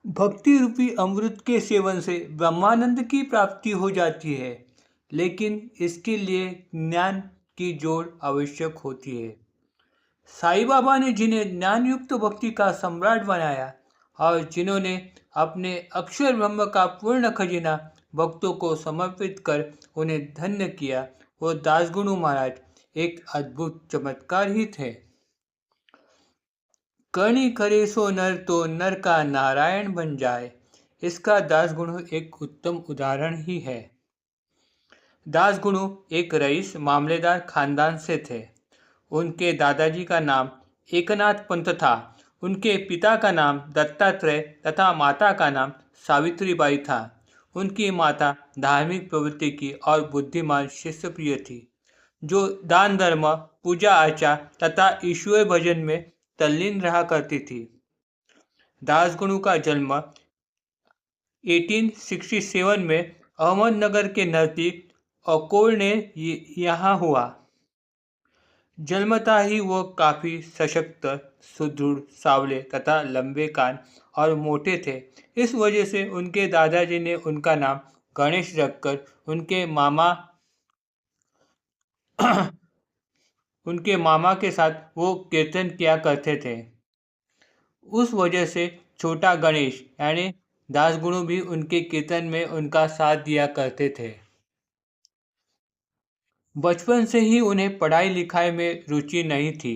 भक्ति रूपी अमृत के सेवन से ब्रह्मानंद की प्राप्ति हो जाती है, लेकिन इसके लिए ज्ञान की जोड़ आवश्यक होती है। साईं बाबा ने जिन्हें ज्ञान युक्त भक्ति का सम्राट बनाया और जिन्होंने अपने अक्षर ब्रह्म का पूर्ण खजाना भक्तों को समर्पित कर उन्हें धन्य किया, वो दासगुरु महाराज एक अद्भुत चमत्कार ही थे। करनी करे सो नर तो नर का नारायण बन जाए, इसका दासगुरु एक उत्तम उदाहरण ही है। दासगुरु एक रईस मामलेदार खानदान से थे। उनके दादाजी का नाम एकनाथ पंत था। उनके पिता का नाम दत्तात्रेय तथा माता का नाम सावित्रीबाई था। उनकी माता धार्मिक प्रवृत्ति की और बुद्धिमान शिष्यप्रिय थी, जो दान धर्म, पूजा अर्चा तथा ईश्वर भजन में तल्लीन रहा करती थी। दासगुरु का जन्म 1867 में अहमदनगर के नज़दीक अकोल ने यहाँ हुआ। जन्मता ही वो काफ़ी सशक्त, सुदृढ़, सावले तथा लंबे कान और मोटे थे। इस वजह से उनके दादाजी ने उनका नाम गणेश रखकर उनके मामा के साथ वो कीर्तन किया करते थे। उस वजह से छोटा गणेश यानी दासगुरु भी उनके कीर्तन में उनका साथ दिया करते थे। बचपन से ही उन्हें पढ़ाई लिखाई में रुचि नहीं थी।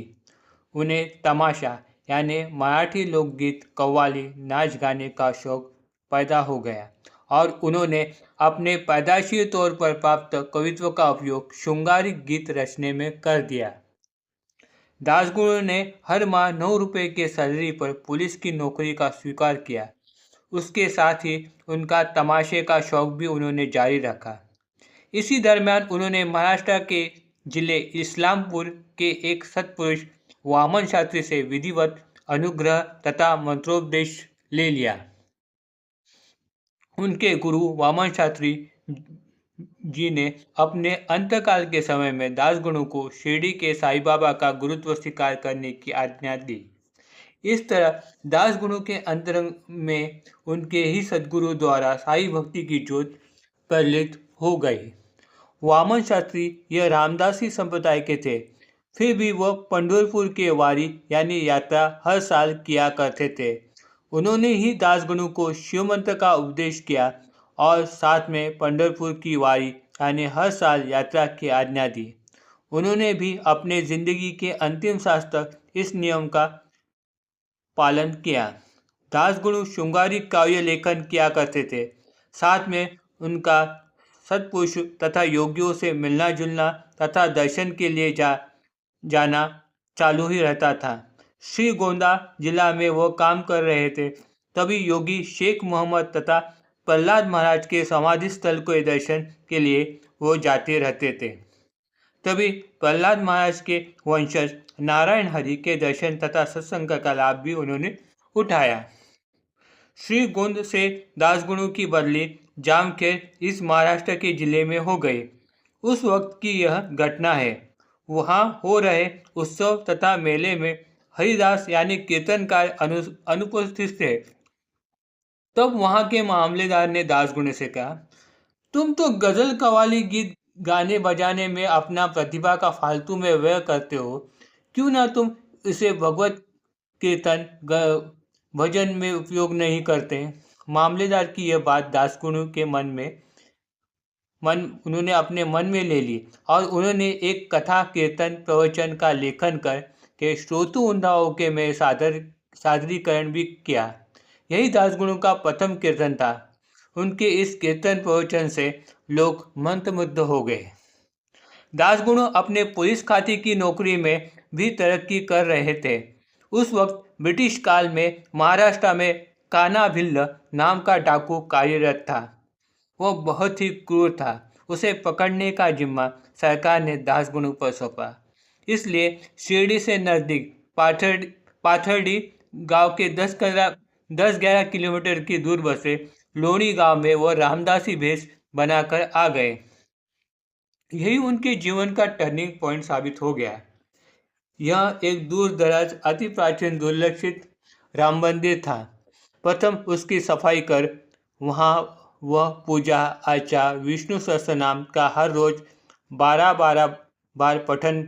उन्हें तमाशा यानी मराठी लोकगीत, कव्वाली, नाच गाने का शौक पैदा हो गया और उन्होंने अपने पैदाइशी तौर पर प्राप्त कवित्व का उपयोग शृंगारिक गीत रचने में कर दिया। दासगुरु ने हर माह 9 रुपये के सैलरी पर पुलिस की नौकरी का स्वीकार किया। उसके साथ ही उनका तमाशे का शौक भी उन्होंने जारी रखा। इसी दरमियान उन्होंने महाराष्ट्र के जिले इस्लामपुर के एक सत्पुरुष वामन शास्त्री से विधिवत अनुग्रह तथा मंत्रोपदेश ले लिया। उनके गुरु वामन शास्त्री जी ने अपने अंतकाल के समय में दासगुरु को शिरडी के साईं बाबा का गुरुत्व स्वीकार करने की आज्ञा दी। इस तरह दासगुरु के अंतरंग में उनके ही सद्गुरु द्वारा साई भक्ति की ज्योत प्रज्वलित हो गई। वामन शास्त्री यह रामदासी संप्रदाय के थे, फिर भी वह पंढरपुर के वारी यानी यात्रा हर साल किया करते थे। उन्होंने ही दासगुरु को शिव मंत्र का उपदेश किया और साथ में पंढरपुर की वारी यानी हर साल यात्रा की आज्ञा दी। उन्होंने भी अपने जिंदगी के अंतिम सांस तक इस नियम का पालन किया। दासगुरु शृंगारिक काव्य लेखन किया करते थे। साथ में उनका सत्पुरुष तथा योगियों से मिलना जुलना तथा दर्शन के लिए जाना चालू ही रहता था। श्रीगोंदा जिला में वो काम कर रहे थे, तभी योगी शेख मोहम्मद तथा प्रहलाद महाराज के समाधि स्थल के दर्शन के लिए वो जाते रहते थे। तभी प्रहलाद महाराज के वंशज नारायण हरि के दर्शन तथा सत्संग का लाभ भी उन्होंने उठाया। श्रीगोंद से दासगुरु की बदली जामखेड़ इस महाराष्ट्र के जिले में हो गई। उस वक्त की यह घटना है। वहाँ हो रहे उत्सव तथा मेले में हरिदास यानी कीर्तनकार अनुपस्थित थे। तब वहाँ के मामलेदार ने दासगुरु से कहा, तुम तो गजल कव्वाली गीत गाने बजाने में अपना प्रतिभा का फालतू में व्यय करते हो, क्यों ना तुम इसे भगवत कीर्तन भजन में उपयोग नहीं करते। मामलेदार की यह बात दासगुरु के उन्होंने अपने मन में ले ली और उन्होंने एक कथा कीर्तन प्रवचन का लेखन कर के श्रोतु उन्धाओं के में सादरीकरण भी किया। यही दासगुरु का प्रथम कीर्तन था। उनके इस कीर्तन प्रवचन से लोग मंत्रमुग्ध हो गए। दासगुरु अपने पुलिस खाते की नौकरी में भी तरक्की कर रहे थे। उस वक्त ब्रिटिश काल में महाराष्ट्र में कान्हा भिल्ल नाम का डाकू कार्यरत था। वह बहुत ही क्रूर था। उसे पकड़ने का जिम्मा सरकार ने दासगुरु पर सौंपा। इसलिए शिरडी से नज़दीक पाथर्डी गांव के 10-11 किलोमीटर की दूर बसे लोणी गांव में वह रामदासी भेष बनाकर आ गए। यही उनके जीवन का टर्निंग पॉइंट साबित हो गया। यह एक दूर दराज अति प्राचीन दुर्लक्षित राम मंदिर था। प्रथम उसकी सफाई कर वहाँ वह पूजा अर्चा विष्णु सहस्त्रनाम का हर रोज 12-12 बार पठन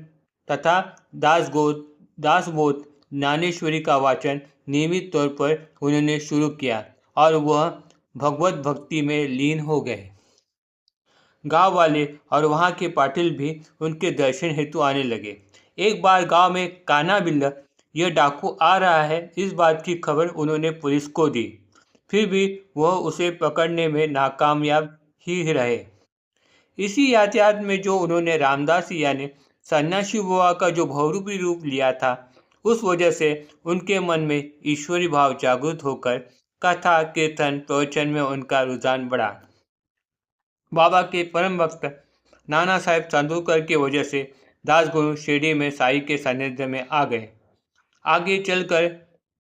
तथा दासबोध ज्ञानेश्वरी का वाचन नियमित तौर पर उन्होंने शुरू किया और वह भगवत भक्ति में लीन हो गए। गांव वाले और वहां के पाटिल भी उनके दर्शन हेतु आने लगे। एक बार गांव में काना बिल्ला यह डाकू आ रहा है इस बात की खबर उन्होंने पुलिस को दी, फिर भी वह उसे पकड़ने में नाकामयाब ही रहे। इसी यातायात में जो उन्होंने रामदास यानी सन्यासी बुआ का जो बहुरूपी रूप लिया था, उस वजह से उनके मन में ईश्वरी भाव जागृत होकर कथा कीर्तन प्रवचन में उनका रुझान बढ़ा। बाबा के परम भक्त नाना साहेब चांदोरकर की वजह से दासगुरु शिरडी में साई के सानिध्य में आ गए। आगे चलकर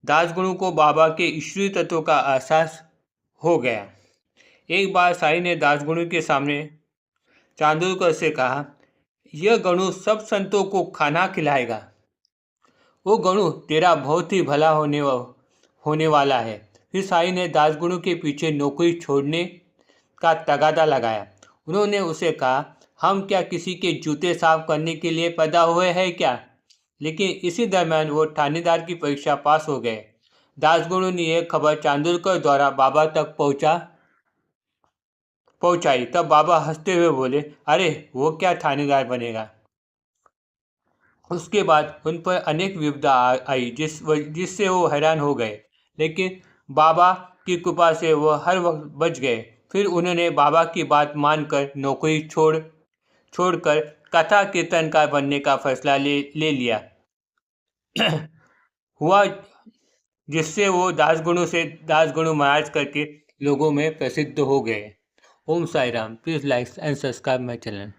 दासगुरु को बाबा के ईश्वरीय तत्व का एहसास हो गया। एक बार साई ने दासगुरु के सामने चांदोरकर से कहा, यह गणु सब संतों को खाना खिलाएगा। वो गणु तेरा बहुत ही भला होने वाला है। फिर साई ने दासगुरु के पीछे नौकरी छोड़ने का तगादा लगाया। उन्होंने उसे कहा, हम क्या किसी के जूते साफ करने के लिए पैदा हुए हैं क्या? लेकिन इसी दरम्यान वो थानेदार की परीक्षा पास हो गए। दासगुरु ने यह खबर चांदोरकर द्वारा बाबा तक पहुंचाई। तब बाबा हंसते हुए बोले, अरे वो क्या थानेदार बनेगा। उसके बाद उन पर अनेक विपदा आई जिससे वो हैरान हो गए, लेकिन बाबा की कृपा से वो हर वक्त बच गए। फिर उन्होंने बाबा की बात मानकर नौकरी छोड़कर कथा कीर्तनकार बनने का फैसला ले लिया हुआ, जिससे वो दासगुरु महाराज करके लोगों में प्रसिद्ध हो गए। Om Sai Ram. Please like and subscribe my channel.